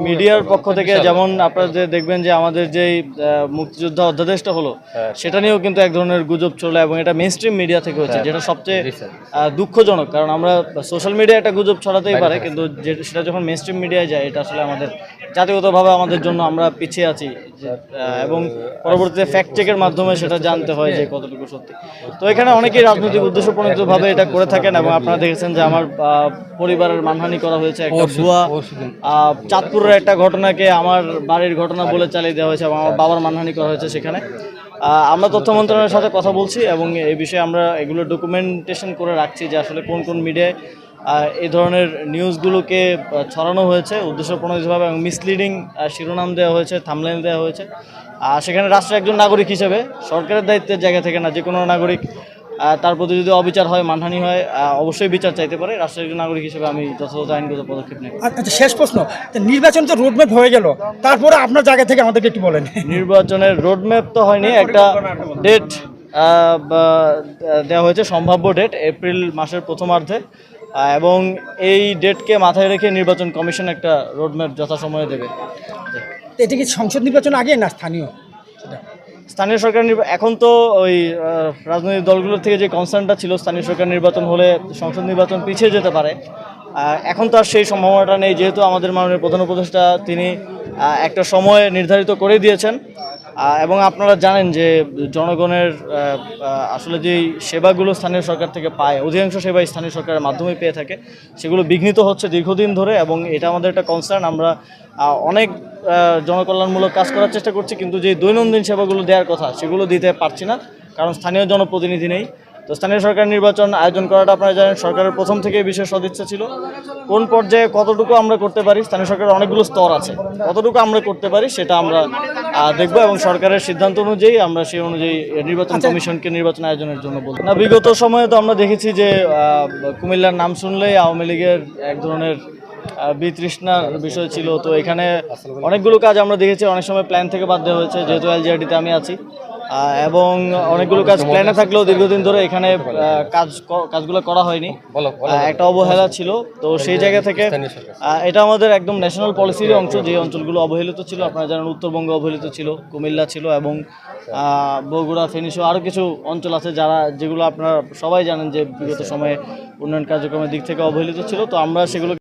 মিডিয়ার পক্ষ থেকে যেমন আপনারা যে দেখবেন যে আমাদের যেই মুক্তিযোদ্ধা অধ্যাদেশটা হলো সেটা নিয়েও কিন্তু এক ধরনের গুজব চলে এবং এটা মেইনস্ট্রিম মিডিয়া থেকে হচ্ছে, যেটা সবচেয়ে দুঃখজনক। কারণ আমরা সোশ্যাল মিডিয়া একটা গুজব ছড়াতেই পারে, কিন্তু সেটা যখন মেইনস্ট্রিম মিডিয়ায় যায় এটা আসলে আমাদের জাতিগতভাবে আমাদের জন্য আমরা পিছিয়ে আছি এবং পরবর্তীতে ফ্যাক্ট চেকের মাধ্যমে সেটা জানতে হয় যে কতটুকু সত্যি। তো এখানে অনেকেই রাজনৈতিক উদ্দেশ্যপ্রণোদিতভাবে এটা করে থাকেন এবং আপনারা দেখেছেন যে আমার পরিবারের মানহানি করা হয়েছে, একটা ভুয়া চাঁদপুরের একটা ঘটনাকে আমার বাড়ির ঘটনা বলে চালিয়ে দেওয়া হয়েছে এবং আমার বাবার মানহানি করা হয়েছে সেখানে। আমরা তথ্য মন্ত্রণালয়ের সাথে কথা বলছি এবং এই বিষয়ে আমরা এগুলো ডকুমেন্টেশন করে রাখছি যে আসলে কোন কোন মিডিয়ায় এই ধরনের নিউজগুলোকে ছড়ানো হয়েছে উদ্দেশ্যপ্রণোদিতভাবে এবং মিসলিডিং শিরোনাম দেওয়া হয়েছে, থাম্বনেল দেওয়া হয়েছে। সেখানে রাষ্ট্রের একজন নাগরিক হিসেবে সরকারের দায়িত্বের জায়গা থেকে না, যে কোনো নাগরিক তার প্রতি যদি অবিচার হয়, মানহানি হয়, অবশ্যই বিচার চাইতে পারে। রাষ্ট্রের একজন নাগরিক হিসেবে আমি যথাযথ আইনগত পদক্ষেপ নেব। আচ্ছা, শেষ প্রশ্ন, নির্বাচন তো রোডম্যাপ হয়ে গেল, তারপরে আপনার জায়গা থেকে আমাদেরকে একটু বলেন। নির্বাচনের রোডম্যাপ তো হয়নি, একটা ডেট দেওয়া হয়েছে, সম্ভাব্য ডেট এপ্রিল মাসের প্রথমার্ধে, এবং এই ডেটকে মাথায় রেখে নির্বাচন কমিশন একটা রোডম্যাপ যথাসময়ে দেবে। এটা কি সংসদ নির্বাচন আগে না স্থানীয়? স্থানীয় সরকার এখন তো ওই রাজনৈতিক দলগুলোর থেকে যে কনসার্নটা ছিল স্থানীয় সরকার নির্বাচন হলে সংসদ নির্বাচন পিছিয়ে যেতে পারে, এখন তো আর সেই সম্ভাবনাটা নেই, যেহেতু আমাদের মাননীয় প্রধান উপদেষ্টা তিনি একটা সময় নির্ধারিত করে দিয়েছেন। এবং আপনারা জানেন যে জনগণের আসলে যেই সেবাগুলো স্থানীয় সরকার থেকে পায়, অধিকাংশ সেবাই স্থানীয় সরকারের মাধ্যমে পেয়ে থাকে, সেগুলো বিঘ্নিত হচ্ছে দীর্ঘদিন ধরে এবং এটা আমাদের একটা কনসার্ন। আমরা অনেক জনকল্যাণমূলক কাজ করার চেষ্টা করছি, কিন্তু যে দৈনন্দিন সেবাগুলো দেওয়ার কথা সেগুলো দিতে পারছি না, কারণ স্থানীয় জনপ্রতিনিধি নেই। তো স্থানীয় সরকার নির্বাচন আয়োজন করাটা আপনারা জানেন সরকারের প্রথম থেকেই বিশেষ সদিচ্ছা ছিল। কোন পর্যায়ে কতটুকু আমরা করতে পারি, স্থানীয় সরকারের অনেকগুলো স্তর আছে, কতটুকু আমরা করতে পারি সেটা আমরা দেখব এবং সরকারের সিদ্ধান্ত অনুযায়ী আমরা সেই অনুযায়ী নির্বাচন কমিশনকে নির্বাচন আয়োজনের জন্য বলব। না, বিগত সময়ে তো আমরা দেখেছি যে কুমিল্লার নাম শুনলেই আওয়ামী লীগের এক ধরনের বিতৃষ্ণার বিষয় ছিল। তো এখানে অনেকগুলো কাজ আমরা দেখেছি অনেক সময় প্ল্যান থেকে বাদ দেওয়া হয়েছে, যেহেতু এলজিআরডিতে আমি আছি, এবং অনেকগুলো কাজ প্ল্যানে থাকলেও দীর্ঘদিন ধরে এখানে কাজগুলো করা হয়নি, একটা অবহেলা ছিল। তো সেই জায়গা থেকে এটা আমাদের একদম ন্যাশনাল পলিসির অংশ, যে অঞ্চলগুলো অবহেলিত ছিল, আপনারা জানেন উত্তরবঙ্গ অবহেলিত ছিল, কুমিল্লা ছিল, এবং বগুড়া, ফেনী সহ আরও কিছু অঞ্চল আছে যেগুলো আপনারা সবাই জানেন যে বিগত সময়ে উন্নয়ন কার্যক্রমের দিক থেকে অবহেলিত ছিল। তো আমরা সেগুলো